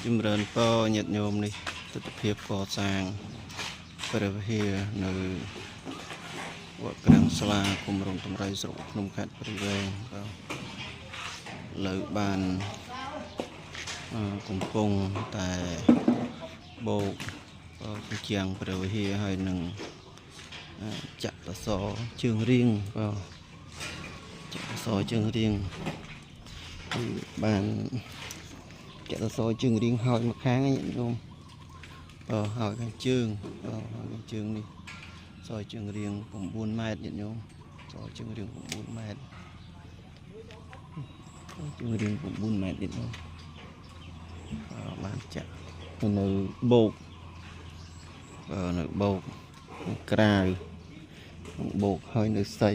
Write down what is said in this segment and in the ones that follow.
ជំរឿនពរញាតិញោមនេះទិដ្ឋភាពកសាងព្រះវិហារនៅវត្តក្រាំងស្វាគុំរំតម្រៃស្រុកភ្នំខេត្តព្រៃវែងបាទលើបានកំពុងតែបោកជាងព្រះវិហារហើយនឹងចាក់សសរជើងរៀងបាទចាក់សសរជើងរៀងបានចាក់សសរជើងរៀងហើយមកខាងនេះញោមហើយខាងជើងហើយខាងជើងនេះសរជើងរៀង9ម៉ែត្រញាតិញោមសរជើងរៀង9ម៉ែត្រជើងរៀង9ម៉ែត្រនេះបានចាក់នៅបោកនៅបោកក្រៅបោកហើយនៅសី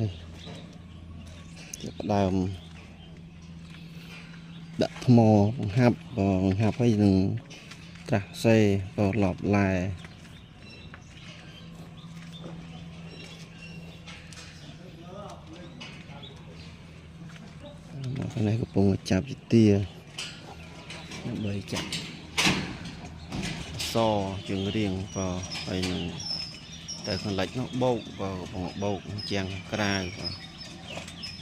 នេះជាដើមដាក់ថ្មបង្ហាប់ហើយនឹងត្រាស់សេលបឡែខាងនេះកំពុងចាប់ជាទាដើម្បីចាក់សជើងរៀងហើយនឹងតែខាងលិចនោះបោកបោកជាងក្រៅ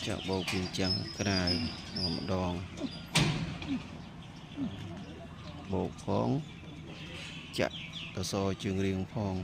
ចាក់បោកពីជាងក្រៅម្ដងបោកផងចាក់សសរជើងរៀងផង